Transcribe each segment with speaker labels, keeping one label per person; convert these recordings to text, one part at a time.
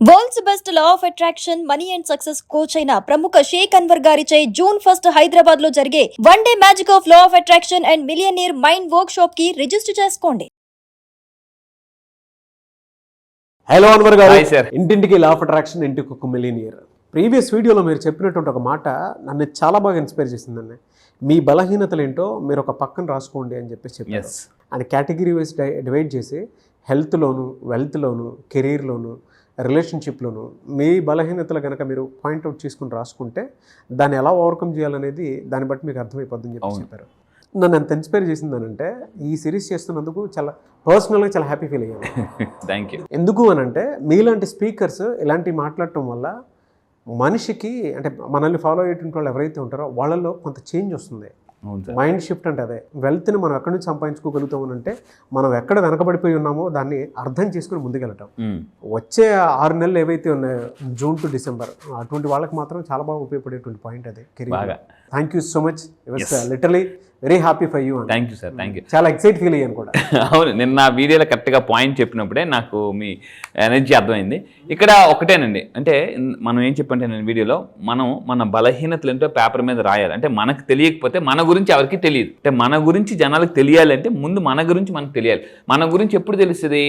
Speaker 1: World's best law of attraction money and success coach అయిన ప్రముఖ షేక్ అన్వర్ గారిచే జూన్ 1 హైదరాబాద్ లో జరిగే one day magic of law of attraction and millionaire mind work shop కి register చేసుకోండి.
Speaker 2: Hello Anwar గారు, ఇంటింటికి లా ఆఫ్ అట్రాక్షన్, ఇంటికి ఒక మిలియనీర్. ప్రీవియస్ వీడియోలో మీరు చెప్పినటువంటి ఒక మాట నన్ను చాలా బాగా ఇన్స్పైర్ చేసిందండి. మీ బలహీనతలు ఏంటో మీరు ఒక పక్కన రాసుకోండి అని చెప్పేసి చెప్పారు. అండ్ కేటగిరీ వైజ్ డివైడ్ చేసి హెల్త్లోను, వెల్త్లోను, కెరీర్లోను, రిలేషన్షిప్లోను మీ బలహీనతలు కనుక మీరు పాయింట్అవుట్ చేసుకుని రాసుకుంటే దాన్ని ఎలా ఓవర్కమ్ చేయాలనేది దాన్ని బట్టి మీకు అర్థమైపోద్దని చెప్పి చెప్పారు. నన్ను ఎంత ఇన్స్పైర్ చేసిందనంటే ఈ సిరీస్ చేస్తున్నందుకు చాలా పర్సనల్గా చాలా హ్యాపీ ఫీల్ అయ్యాను.
Speaker 3: Thank you.
Speaker 2: ఎందుకు అని అంటే మీలాంటి స్పీకర్స్ ఇలాంటివి మాట్లాడటం వల్ల మనిషికి, అంటే మనల్ని ఫాలో అయ్యేటువంటి వాళ్ళు ఎవరైతే ఉంటారో వాళ్ళలో కొంత చేంజ్ వస్తుంది. మైండ్ షిఫ్ట్ అంటే అదే. వెల్త్ని మనం ఎక్కడి నుంచి సంపాదించుకోగలుగుతామని అంటే మనం ఎక్కడ వెనకబడిపోయి ఉన్నామో దాన్ని అర్థం చేసుకుని ముందుకెళ్ళటం. వచ్చే 6 నెలలు ఏవైతే ఉన్నాయో జూన్ టు డిసెంబర్, అటువంటి వాళ్ళకి మాత్రం చాలా బాగా ఉపయోగపడేటువంటి పాయింట్ అదే career. Thank you so much. Literally very happy for you.
Speaker 3: Thank you sir, thank you.
Speaker 2: చాలా ఎక్సైట్ ఫీల్ అయ్యాను కూడా.
Speaker 3: అవును, నిన్న వీడియోలో కరెక్ట్గా పాయింట్ చెప్పినప్పుడే నాకు మీ ఎనర్జీ అర్థమైంది. ఇక్కడ ఒకటేనండి, అంటే మనం ఏం చెప్పంటే నేను వీడియోలో మన బలహీనతలు ఏంటో పేపర్ మీద రాయాలి. అంటే మనకు తెలియకపోతే మన గురించి ఎవరికి తెలియదు. అంటే మన గురించి జనాలకు తెలియాలి అంటే ముందు మన గురించి మనకు తెలియాలి. మన గురించి ఎప్పుడు తెలుస్తుంది?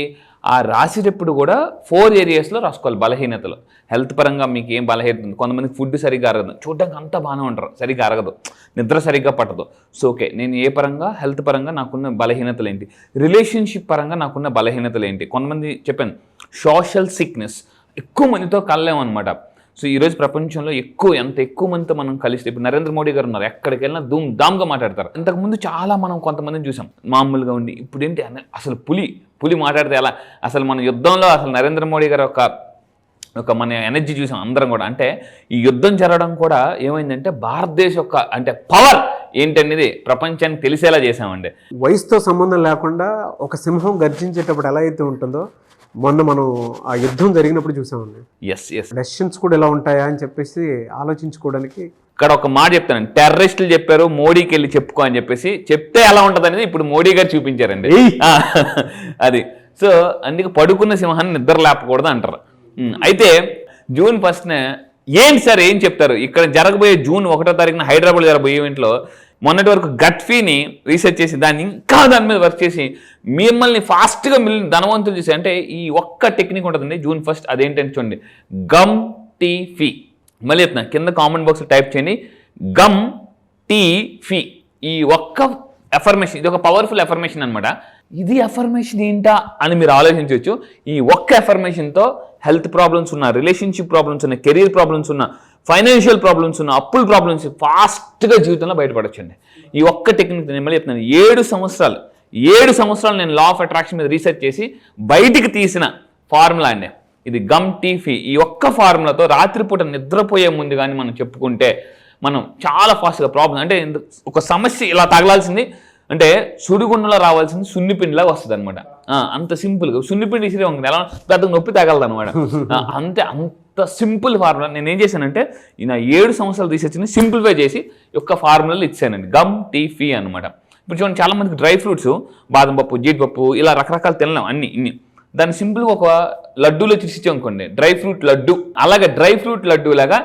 Speaker 3: ఆ రాసేటప్పుడు కూడా 4 ఏరియాస్లో రాసుకోవాలి. బలహీనతలు, హెల్త్ పరంగా మీకు ఏం బలహీనత ఉంది. కొంతమందికి ఫుడ్ సరిగ్గా అరగదు, చూడడానికి అంతా బాగానే ఉంటారు, సరిగ్గా అరగదు, నిద్ర సరిగ్గా పట్టదు. సో ఓకే, నేను ఏ పరంగా, హెల్త్ పరంగా నాకున్న బలహీనతలు ఏంటి, రిలేషన్షిప్ పరంగా నాకున్న బలహీనతలు ఏంటి. కొంతమంది చెప్పాను సోషల్ సిక్నెస్, ఎక్కువ మందితో కలలేమన్నమాట. సో ఈరోజు ప్రపంచంలో ఎంత ఎక్కువ మందితో మనం కలిస్తే, ఇప్పుడు నరేంద్ర మోడీ గారు ఉన్నారు, ఎక్కడికి వెళ్ళినా ధూమ్గా మాట్లాడతారు. ఇంతకుముందు చాలా మనం కొంతమందిని చూసాం మామూలుగా ఉండి. ఇప్పుడు ఏంటి అసలు పులి మాట్లాడితే ఎలా, అసలు మన యుద్ధంలో అసలు నరేంద్ర మోడీ గారు ఒక మన ఎనర్జీ చూసాం అందరం కూడా. అంటే ఈ యుద్ధం జరగడం కూడా ఏమైందంటే భారతదేశం యొక్క అంటే పవర్ ఏంటనేది ప్రపంచానికి తెలిసేలా చేసామండి.
Speaker 2: వయసుతో సంబంధం లేకుండా ఒక సింహం గర్జించేటప్పుడు ఎలా అయితే ఉంటుందో మొన్న మనం ఆ యుద్ధం జరిగినప్పుడు చూసామండి. డెసిషన్స్ కూడా ఎలా ఉంటాయా అని చెప్పేసి ఆలోచించుకోవడానికి
Speaker 3: ఇక్కడ ఒక మాట చెప్తాను. టెర్రరిస్టులు చెప్పారు మోడీకి వెళ్ళి చెప్పుకో అని చెప్పేసి, చెప్తే ఎలా ఉంటుంది అనేది ఇప్పుడు మోడీ గారు చూపించారండి. అది సో అందుకే పడుకున్న సింహాన్ని నిద్ర లేపకూడదు అంటారు. అయితే జూన్ 1న ఏంటి సార్ ఏం చెప్తారు? ఇక్కడ జరగబోయే జూన్ 1వ తారీఖున హైదరాబాద్ జరగబోయే ఈవెంట్లో మొన్నటి వరకు గట్ ఫీని రీసెర్చ్ చేసి దాన్ని ఇంకా దాని మీద వర్క్ చేసి మిమ్మల్ని ఫాస్ట్గా ధనవంతులు చేసి, అంటే ఈ ఒక్క టెక్నిక్ ఉంటుందండి జూన్ 1. అదేంటంటే చూడండి, గమ్ టీ ఫీ. మళ్ళీ చెప్తున్నా, కింద కామెంట్ బాక్స్ టైప్ చేయండి గమ్ టీ ఫీ. ఈ ఒక్క ఎఫర్మేషన్, ఇది ఒక పవర్ఫుల్ ఎఫర్మేషన్ అనమాట. ఇది ఎఫర్మేషన్ ఏంటా అని మీరు ఆలోచించవచ్చు. ఈ ఒక్క ఎఫర్మేషన్తో హెల్త్ ప్రాబ్లమ్స్ ఉన్న, రిలేషన్షిప్ ప్రాబ్లమ్స్ ఉన్న, కెరీర్ ప్రాబ్లమ్స్ ఉన్న, ఫైనాన్షియల్ ప్రాబ్లమ్స్ ఉన్న, అప్పుల ప్రాబ్లమ్స్ ఫాస్ట్గా జీవితంలో బయటపడొచ్చండి. ఈ ఒక్క టెక్నిక్ నేను మళ్ళీ చెప్తున్నాను. 7 సంవత్సరాలు నేను లా ఆఫ్ అట్రాక్షన్ మీద రీసెర్చ్ చేసి బయటికి తీసిన ఫార్ములా అండి ఇది, గమ్ టీ ఫీ. ఈ ఒక్క ఫార్ములాతో రాత్రిపూట నిద్రపోయే ముందు కానీ మనం చెప్పుకుంటే మనం చాలా ఫాస్ట్గా ప్రాబ్లం, అంటే ఒక సమస్య ఇలా తగలాల్సింది అంటే సుడిగుండంలో రావాల్సింది సున్నిపిండిలా వస్తుంది అనమాట. అంత సింపుల్గా సున్నిపిండి ఇసిరే ఉంటుంది, ఎలా పెద్ద నొప్పి తగలదు అనమాట. అంత సింపుల్ ఫార్ములా నేను ఏం చేశానంటే నా 7 సంవత్సరాలు రీసెర్చ్ని సింప్లిఫై చేసి ఒక్క ఫార్ములాలు ఇచ్చానండి, గమ్ టీ ఫీ అనమాట. ఇప్పుడు చూడండి, చాలా మందికి డ్రై ఫ్రూట్స్, బాదం పప్పు, జీడిపప్పు ఇలా రకరకాలు తినలేం ఇన్ని. దాన్ని సింపుల్గా ఒక లడ్డూలో చిరిచిచ్చాం అనుకోండి, డ్రై ఫ్రూట్ లడ్డు. అలాగే డ్రై ఫ్రూట్ లడ్డు లాగా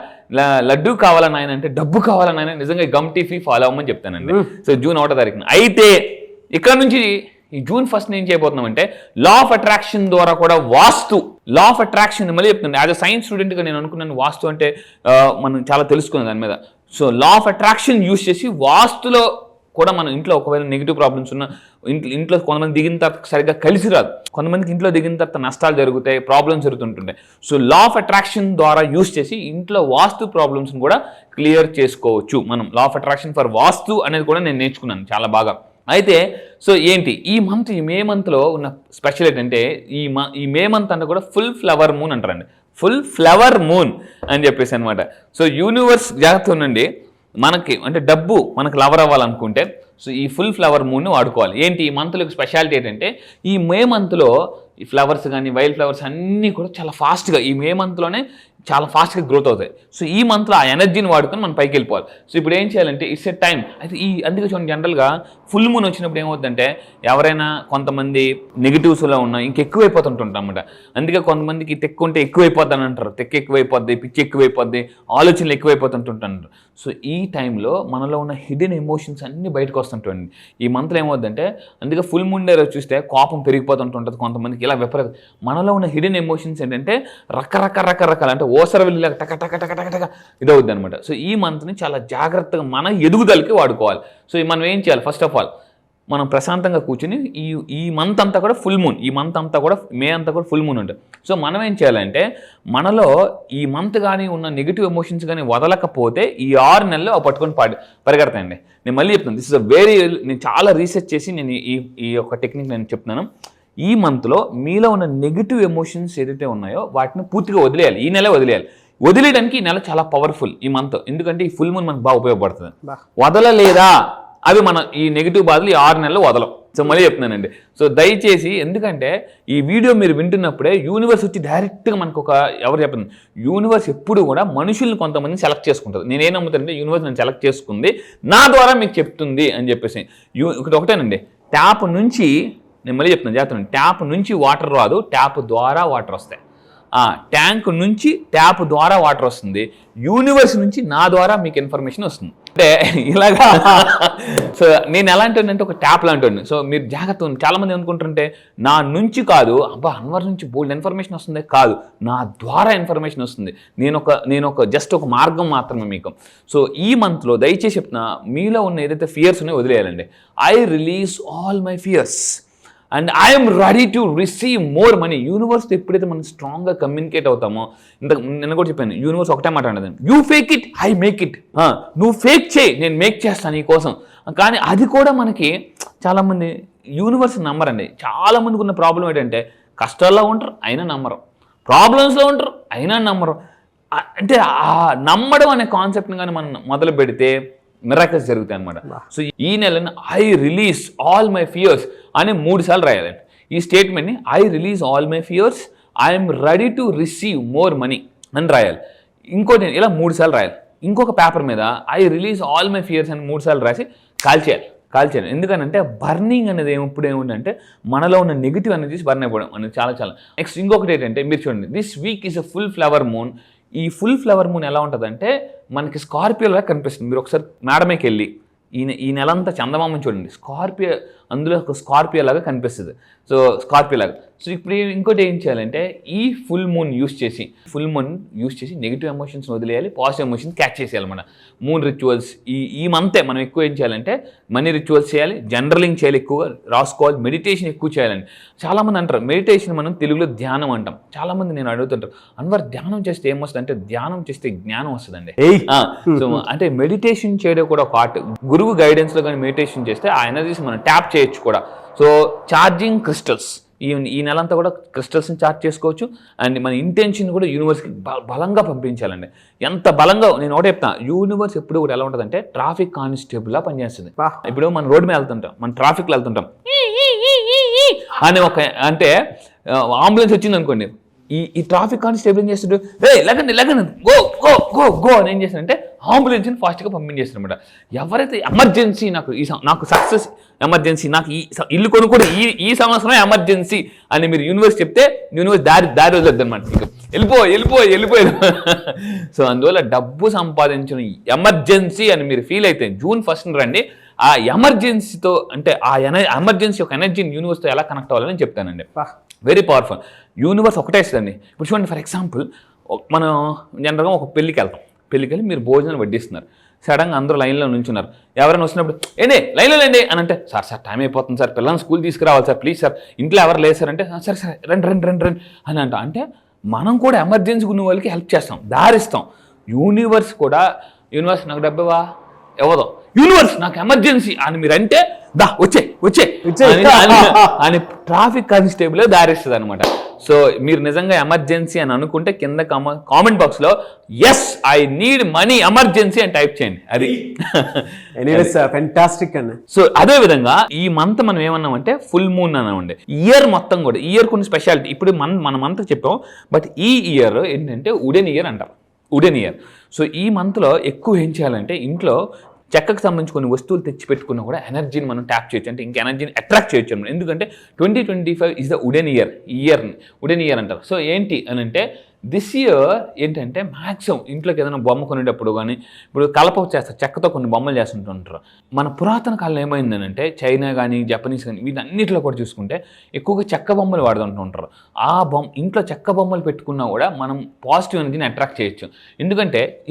Speaker 3: లడ్డు కావాలని ఆయన అంటే డబ్బు కావాలని ఆయన నిజంగా గమ్ టీ ఫీ ఫాలో అవ్వమని చెప్తానండి. సో జూన్ 1వ తారీఖున. అయితే ఇక్కడ నుంచి ఈ జూన్ 1 ఏం చేయబోతున్నామంటే లా ఆఫ్ అట్రాక్షన్ ద్వారా కూడా లా ఆఫ్ అట్రాక్షన్ మళ్ళీ చెప్తున్నాను. యాజ్ అ సైన్స్ స్టూడెంట్గా నేను అనుకున్నాను వాస్తు అంటే మనం చాలా తెలుసుకున్నాం దాని మీద. So law of attraction use చేసి వాస్తులో కూడా మన ఇంట్లో ఒకవేళ నెగిటివ్ ప్రాబ్లమ్స్ ఉన్న, ఇంట్లో కొంతమంది దిగిన తర్వాత సరిగ్గా కలిసి రాదు, కొంతమందికి ఇంట్లో దిగిన తర్వాత నష్టాలు జరుగుతాయి, ప్రాబ్లమ్స్ జరుగుతుంటుంటాయి. సో లా ఆఫ్ అట్రాక్షన్ ద్వారా యూజ్ చేసి ఇంట్లో వాస్తు ప్రాబ్లమ్స్ని కూడా క్లియర్ చేసుకోవచ్చు మనం. Law of attraction for vastu అనేది కూడా నేను నేర్చుకున్నాను చాలా బాగా. అయితే సో ఏంటి ఈ మే మంత్లో ఉన్న స్పెషల్ ఏంటంటే ఈ మే మంత్ అంటే కూడా ఫుల్ ఫ్లవర్ మూన్ అంటారండి. ఫుల్ ఫ్లవర్ మూన్ అని చెప్పేసి అనమాట. సో యూనివర్స్ జాగ్రత్త ఉండండి, మనకి అంటే డబ్బు మనకు లవర్ అవ్వాలనుకుంటే సో ఈ ఫుల్ ఫ్లవర్ మూన్ని వాడుకోవాలి. ఏంటి ఈ మంత్లో స్పెషాలిటీ ఏంటంటే ఈ మే మంత్లో ఈ ఫ్లవర్స్ కానీ వైల్డ్ ఫ్లవర్స్ అన్నీ కూడా చాలా ఫాస్ట్గా ఈ మే మంత్లోనే చాలా ఫాస్ట్గా గ్రోత్ అవుతాయి. సో ఈ మంత్లో ఆ ఎనర్జీని వాడుకొని మనం పైకి వెళ్ళిపోవాలి. సో ఇప్పుడు ఏం చేయాలంటే ఇట్స్ ఎ టైం. అయితే అందుకే చూడండి, జనరల్గా ఫుల్ మూన్ వచ్చినప్పుడు ఏమవుతుందంటే ఎవరైనా కొంతమంది నెగిటివ్స్లో ఉన్నా ఇంకెక్కువైపోతుంటుంటాం అన్నమాట. అందుకే కొంతమందికి తెక్కు ఉంటే ఎక్కువైపోద్దని అంటారు, తెక్కు ఎక్కువైపోద్ది, పిచ్చి ఎక్కువైపోద్ది, ఆలోచనలు ఎక్కువైపోతుంటుంటారు. సో ఈ టైంలో మనలో ఉన్న హిడెన్ ఎమోషన్స్ అన్నీ బయటకు వస్తుంటుంది. ఈ మంత్లో ఏమవుతుందంటే అందుకే ఫుల్ మూన్ డే రోజు చూస్తే కోపం పెరిగిపోతుంటుంటుంది కొంతమందికి, ఇలా విపరీత మనలో ఉన్న హిడెన్ ఎమోషన్స్ ఏంటంటే రకరకాల అంటే ఓసరవెల్లి టక టక టక టక టక ఇదవుద్ది అనమాట. సో ఈ మంత్ని చాలా జాగ్రత్తగా మన ఎదుగుదలకి వాడుకోవాలి. సో మనం ఏం చేయాలి? ఫస్ట్ ఆఫ్ ఆల్ మనం ప్రశాంతంగా కూర్చుని ఈ మంత్ అంతా కూడా ఫుల్ మూన్, ఈ మంత్ అంతా కూడా మే అంతా కూడా ఫుల్ మూన్ ఉంటుంది. సో మనం ఏం చేయాలంటే మనలో ఈ మంత్ కానీ ఉన్న నెగిటివ్ ఎమోషన్స్ కానీ వదలకపోతే ఈ 6 నెలలు పట్టుకొని పరిగెడతాయండి. నేను మళ్ళీ చెప్తాను, దిస్ ఇస్ అ వెరీ, నేను చాలా రీసెర్చ్ చేసి నేను ఈ యొక్క టెక్నిక్ నేను చెప్తున్నాను. ఈ మంత్లో మీలో ఉన్న నెగిటివ్ ఎమోషన్స్ ఏదైతే ఉన్నాయో వాటిని పూర్తిగా వదిలేయాలి. ఈ నెల వదిలేయాలి. వదిలేయడానికి ఈ నెల చాలా పవర్ఫుల్ ఈ మంత్, ఎందుకంటే ఈ ఫుల్ మూన్ మనకు బాగా ఉపయోగపడుతుంది. వదలలేదా అవి మన ఈ నెగిటివ్ బాధలు ఈ 6 నెలలు వదలం. సో మళ్ళీ చెప్తున్నానండి. సో దయచేసి, ఎందుకంటే ఈ వీడియో మీరు వింటున్నప్పుడే యూనివర్స్ వచ్చి డైరెక్ట్గా మనకు ఎవరు చెప్పండి, యూనివర్స్ ఎప్పుడు కూడా మనుషుల్ని కొంతమందిని సెలెక్ట్ చేసుకుంటుంది. నేనేం నమ్ముతానంటే యూనివర్స్ నేను సెలెక్ట్ చేసుకుంది, నా ద్వారా మీకు చెప్తుంది అని చెప్పేసి. ఒకటేనండి, ట్యాప్ నుంచి, నేను మళ్ళీ చెప్తున్నాను జాగ్రత్త, ట్యాప్ నుంచి వాటర్ రాదు, ట్యాప్ ద్వారా వాటర్ వస్తాయి. ట్యాంక్ నుంచి ట్యాప్ ద్వారా వాటర్ వస్తుంది, యూనివర్స్ నుంచి నా ద్వారా మీకు ఇన్ఫర్మేషన్ వస్తుంది. అంటే ఇలాగా. సో నేను ఎలా అంటానంటే ఒక ట్యాప్ లాంటి. సో మీరు జాగ్రత్త, చాలా మంది అనుకుంటుంటే నా నుంచి కాదు, అబ్బా అన్వర్ నుంచి బోల్డ్ ఇన్ఫర్మేషన్ వస్తుంది, కాదు, నా ద్వారా ఇన్ఫర్మేషన్ వస్తుంది. నేను ఒక జస్ట్ ఒక మార్గం మాత్రమే మీకు. సో ఈ మంత్లో దయచేసి చెప్తున్నా, మీలో ఉన్న ఏదైతే ఫియర్స్ ఉన్నాయో వదిలేయాలండి. I release all my fears and I'm ready to receive more money. Universe ఎప్పుడైతే మనం స్ట్రాంగ్గా కమ్యూనికేట్ అవుతామో, నిన్న కూడా చెప్పాను, యూనివర్స్ ఒకటే మాట అండి, you fake it I make it. నువ్వు ఫేక్ చేయి, నేను మేక్ చేస్తాను నీ కోసం. కానీ అది కూడా మనకి చాలామంది యూనివర్స్ నమ్మరండి. చాలామందికి ఉన్న ప్రాబ్లం ఏంటంటే కష్టాల్లో ఉంటారు అయినా నమ్మరు, ప్రాబ్లమ్స్లో ఉంటారు అయినా నమ్మరు. అంటే ఆ నమ్మడం అనే కాన్సెప్ట్ని కానీ మనం మొదలు పెడితే మిరాకిల్స్ జరుగుతాయి అనమాట. సో ఈ నెలను I release all my fears అని 3 సార్లు రాయాలండి. ఈ స్టేట్మెంట్ని I release all my fears, I'm ready to receive more money అని రాయాలి. ఇంకోటి ఇలా 3 సార్లు రాయాలి. ఇంకొక పేపర్ మీద I release all my fears అని 3 సార్లు రాసి కాల్చేయాలి. ఎందుకనంటే బర్నింగ్ అనేది ఎప్పుడు ఏముందంటే మనలో ఉన్న నెగిటివ్ ఎనర్జీస్ బర్న్ అయిపోవడం అనేది చాలా. నెక్స్ట్ ఇంకొకటి ఏంటంటే మీరు చూడండి, this week is a full flower moon. ఈ ఫుల్ ఫ్లవర్ మూన్ ఎలా ఉంటుందంటే మనకి స్కార్పియోలాగా కనిపిస్తుంది. మీరు ఒకసారి మేడమేకి వెళ్ళి ఈ నెలంతా చందమామని చూడండి, స్కార్పియో, అందులో ఒక స్కార్పియో లాగా కనిపిస్తుంది. సో స్కార్పియో లాగా. సో ఇప్పుడు ఇంకోటి ఏం చేయాలంటే ఈ ఫుల్ మూన్ యూస్ చేసి నెగిటివ్ ఎమోషన్స్ వదిలేయాలి, పాజిటివ్ ఎమోషన్స్ క్యాచ్ చేసేయాలన్నమాట. 3 రిచువల్స్ ఈ మంతే మనం ఎక్కువ ఏం చేయాలంటే మనీ రిచువల్స్ చేయాలి, జనరలింగ్ చేయాలి, ఎక్కువగా రాసుకోవాలి, మెడిటేషన్ ఎక్కువ చేయాలండి. చాలామంది అంటారు మెడిటేషన్ మనం తెలుగులో ధ్యానం అంటాం. చాలామంది నేను అడుగుతుంటారు, అన్వర్ ధ్యానం చేస్తే ఏమొస్తుంది అంటే, ధ్యానం చేస్తే జ్ఞానం వస్తుందండి. సో అంటే మెడిటేషన్ చేయడం కూడా ఒక ఆర్ట్. గురువు గైడెన్స్లో కానీ మెడిటేషన్ చేస్తే ఆ ఎనర్జీస్ మనం ట్యాప్ చేయొచ్చు కూడా. సో ఛార్జింగ్ క్రిస్టల్స్, ఈ నెలంతా కూడా క్రిస్టల్స్ని చార్జ్ చేసుకోవచ్చు. అండ్ మన ఇంటెన్షన్ కూడా యూనివర్స్కి బలంగా పంపించాలండి. ఎంత బలంగా, నేను ఒకటే చెప్తాను, యూనివర్స్ ఎప్పుడు కూడా ఎలా ఉంటుందంటే ట్రాఫిక్ కానిస్టేబుల్లా పనిచేస్తుంది. ఇప్పుడు మనం రోడ్డు మీద వెళ్తుంటాం, మన ట్రాఫిక్లో వెళ్తుంటాం అని అంటే అంబులెన్స్ వచ్చింది అనుకోండి, ఈ ట్రాఫిక్ కానిస్టేబుల్ ఏం చేస్తుంటే లగండి గో గో గో గో అని ఏం చేస్తాడంటే అంబులెన్స్ని ఫాస్ట్గా పంపించేస్తారనమాట. ఎవరైతే ఎమర్జెన్సీ, నాకు సక్సెస్ ఎమర్జెన్సీ, నాకు ఈ ఇల్లు కొనుక్కోవడం ఈ సంవత్సరం ఎమర్జెన్సీ అని మీరు యూనివర్స్ చెప్తే యూనివర్స్ దారి వదలద్దు అనమాట. మీకు వెళ్ళిపోయి. సో అందువల్ల డబ్బు సంపాదించిన ఎమర్జెన్సీ అని మీరు ఫీల్ అయితే June 1st రండి. ఆ ఎమర్జెన్సీతో అంటే ఎమర్జెన్సీ ఒక ఎనర్జీని యూనివర్స్తో ఎలా కనెక్ట్ అవ్వాలని చెప్తానండి. Very powerful. యూనివర్స్ ఒకటే ఇస్తుందండి. ఇప్పుడు చూడండి, ఫర్ ఎగ్జాంపుల్ మనం జనరల్గా ఒక పెళ్ళికి వెళ్ళి మీరు భోజనం వడ్డిస్తున్నారు. సడన్గా అందరూ లైన్లో నుంచున్నారు. ఎవరైనా వచ్చినప్పుడు లైన్లో లేండి అని అంటే, సార్ టైం అయిపోతుంది సార్, పిల్లల్ని స్కూల్ తీసుకురావాలి సార్, ప్లీజ్ సార్, ఇంట్లో ఎవరు లేదు సార్ అంటే, సరే రండి అని అంటే మనం కూడా ఎమర్జెన్సీ ఉన్న వాళ్ళకి హెల్ప్ చేస్తాం, దారిస్తాం. యూనివర్స్ నాకు డబ్బేవా ఇవ్వదు, యూనివర్స్ నాకు ఎమర్జెన్సీ అని మీరు అంటే దా వచ్చే అని ట్రాఫిక్ కానిస్టేబుల్ దారిస్తుంది అనమాట. సో మీరు నిజంగా ఎమర్జెన్సీ అని అనుకుంటే కింద కామెంట్ బాక్స్ లో yes I need money emergency అని టైప్ చేయండి. అది
Speaker 2: ఫెంటాస్టిక్ అన్న.
Speaker 3: సో అదే విధంగా ఈ మంత్ మనం ఏమన్నామంటే ఫుల్ మూన్ అన్నామండి. ఇయర్ మొత్తం కూడా ఇయర్ కొన్ని స్పెషాలిటీ ఇప్పుడు మన మంత్ చెప్పాం. బట్ ఈ ఇయర్ ఏంటంటే ఉడెన్ ఇయర్ అంటారు, ఉడెన్ ఇయర్. సో ఈ మంత్లో ఎక్కువ ఏం చేయాలంటే ఇంట్లో చెక్కకు సంబంధించి కొన్ని వస్తువులు తెచ్చి పెట్టుకున్నా కూడా ఎనర్జీని మనం ట్యాప్ చేయొచ్చు, అంటే ఇంకా ఎనర్జీని అట్రాక్ట్ చేయొచ్చు అనమాట. ఎందుకంటే 2025 ఈజ్ ద ఉడెన్ ఇయర్ని ఉడెన్ ఇయర్ అంటారు. సో ఏంటి అని అంటే దిస్ ఇయర్ ఏంటంటే మ్యాక్సిమం ఇంట్లోకి ఏదైనా బొమ్మ కొనేటప్పుడు కానీ ఇప్పుడు కలప చేస్తారు, చెక్కతో కొన్ని బొమ్మలు చేస్తుంటుంటారు. మన పురాతన కాలంలో ఏమైందని అంటే చైనా కానీ జపనీస్ కానీ వీటన్నిటిలో కూడా చూసుకుంటే ఎక్కువగా చెక్క బొమ్మలు వాడుతుంటుంటారు. ఆ ఇంట్లో చెక్క బొమ్మలు పెట్టుకున్నా కూడా మనం పాజిటివ్ ఎనర్జీని అట్రాక్ట్ చేయొచ్చు.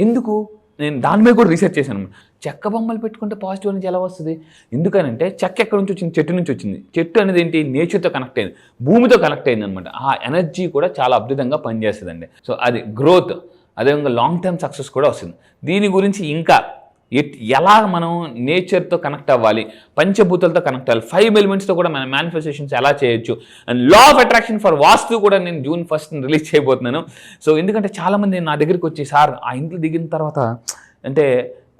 Speaker 3: ఎందుకు నేను దాని మీద కూడా రీసెర్చ్ చేశాను. చెక్క బొమ్మలు పెట్టుకుంటే పాజిటివ్ ఎనర్జీ ఎలా వస్తుంది? ఎందుకనంటే చెక్క ఎక్కడి నుంచి వచ్చింది? చెట్టు నుంచి వచ్చింది. చెట్టు అనేది ఏంటి? నేచర్తో కనెక్ట్ అయింది, భూమితో కనెక్ట్ అయింది అనమాట. ఆ ఎనర్జీ కూడా చాలా అద్భుతంగా పనిచేస్తుందండి. సో అది గ్రోత్, అదేవిధంగా లాంగ్ టర్మ్ సక్సెస్ కూడా వస్తుంది. దీని గురించి ఇంకా ఎలా మనం నేచర్తో కనెక్ట్ అవ్వాలి, పంచభూతాలతో కనెక్ట్ అవ్వాలి, 5 ఎలిమెంట్స్తో కూడా మన మేనిఫెస్టేషన్స్ ఎలా చేయొచ్చు, and law of attraction for vastu కూడా నేను June 1st రిలీజ్ చేయబోతున్నాను. సో ఎందుకంటే చాలామంది నా దగ్గరికి వచ్చి సార్ ఆ ఇంట్లో దిగిన తర్వాత అంటే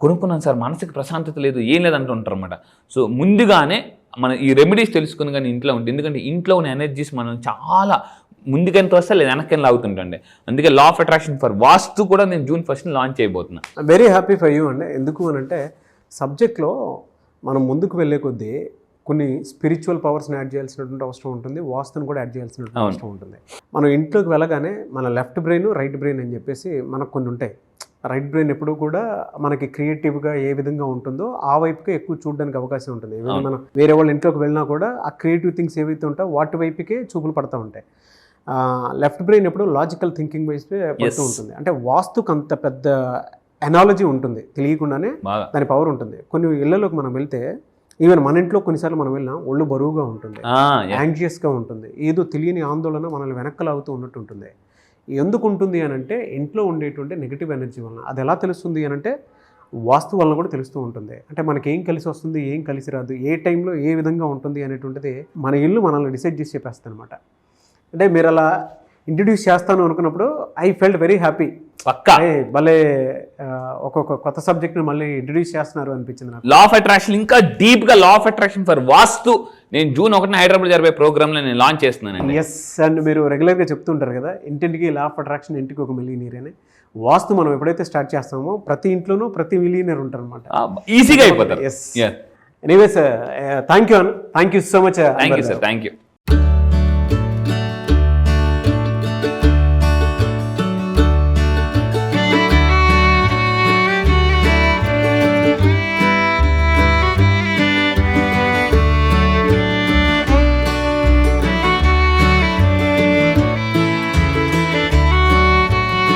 Speaker 3: కొనుక్కున్నాను సార్, మనసుకి ప్రశాంతత లేదు, ఏం లేదంటుంటారు అనమాట. సో ముందుగానే మనం ఈ రెమెడీస్ తెలుసుకుని కానీ ఇంట్లో ఉంటుంది. ఎందుకంటే ఇంట్లో ఉన్న ఎనర్జీస్ మనం చాలా ముందుకెంత వస్తే లేదా వెనక్కి లాగుతుంటండి. అందుకే law of attraction for vastu కూడా నేను June 1st లాంచ్ చేయబోతున్నా.
Speaker 2: వెరీ హ్యాపీ ఫర్ యూ అండి. ఎందుకు అని అంటే సబ్జెక్ట్లో మనం ముందుకు వెళ్ళే కొద్దీ కొన్ని స్పిరిచువల్ పవర్స్ని యాడ్ చేయాల్సినటువంటి అవసరం ఉంటుంది, వాస్తుని కూడా యాడ్ చేయాల్సినటువంటి అవసరం ఉంటుంది. మనం ఇంట్లోకి వెళ్ళగానే మన లెఫ్ట్ బ్రెయిన్ రైట్ బ్రెయిన్ అని చెప్పేసి మనకు కొన్ని ఉంటాయి. రైట్ బ్రెయిన్ ఎప్పుడు కూడా మనకి క్రియేటివ్గా ఏ విధంగా ఉంటుందో ఆ వైపుకే ఎక్కువ చూడడానికి అవకాశం ఉంటుంది. మనం వేరే వాళ్ళ ఇంట్లోకి వెళ్ళినా కూడా ఆ క్రియేటివ్ థింగ్స్ ఏవైతే ఉంటాయో వాటి వైపుకే చూపులు పడుతూ ఉంటాయి. లెఫ్ట్ బ్రెయిన్ ఎప్పుడు లాజికల్ థింకింగ్ వైపే పడుతూ ఉంటుంది. అంటే వాస్తుకు అంత పెద్ద ఎనాలజీ ఉంటుంది, తెలియకుండానే దాని పవర్ ఉంటుంది. కొన్ని ఇళ్లలోకి మనం వెళ్తే ఈవెన్ మన ఇంట్లో కొన్నిసార్లు మనం వెళ్ళినా ఒళ్ళు బరువుగా ఉంటుంది, యాంగ్జియస్గా ఉంటుంది, ఏదో తెలియని ఆందోళన మనల్ని వెనక్కి లాగుతూ ఉన్నట్టు ఉంటుంది. ఎందుకు ఉంటుంది అని అంటే ఇంట్లో ఉండేటువంటి నెగిటివ్ ఎనర్జీ వలన. అది ఎలా తెలుస్తుంది అని అంటే వాస్తు వలన కూడా తెలుస్తూ ఉంటుంది. అంటే మనకి ఏం కలిసి వస్తుంది, ఏం కలిసి రాదు, ఏ టైంలో ఏ విధంగా ఉంటుంది అనేటువంటిది మన ఇల్లు మనల్ని డిసైడ్ చేసి చెప్పేస్తుంది అనమాట. అంటే మీరు అలా ఇంట్రడ్యూస్ చేస్తాను అనుకున్నప్పుడు ఐ ఫెల్ట్ వెరీ హ్యాపీ.
Speaker 3: పక్కా
Speaker 2: భలే ఒక్కొక్క కొత్త సబ్జెక్ట్ని మళ్ళీ ఇంట్రడ్యూస్ చేస్తున్నారు అనిపించింది నాకు.
Speaker 3: లా ఆఫ్ అట్రాక్షన్ ఇంకా డీప్గా లా ఆఫ్ అట్రాక్షన్ ఫర్ వాస్తు నేను June 1 హైదరాబాద్ జరిగే ప్రోగ్రామ్లో నేను లాంచ్ చేస్తున్నాను.
Speaker 2: ఎస్, అండ్ మీరు రెగ్యులర్గా చెప్తుంటారు కదా ఇంటింటికి లా ఆఫ్ అట్రాక్షన్, ఇంటికి ఒక మిలియనీర్ అని. వాస్తు మనం ఎప్పుడైతే స్టార్ట్ చేస్తామో ప్రతి ఇంట్లోనూ ప్రతి మిలియనీర్ ఉంటారు అనమాట,
Speaker 3: ఈజీగా అయిపోతారు.
Speaker 2: Yes. Anyways thank you so much.
Speaker 3: Thank you sir, thank you.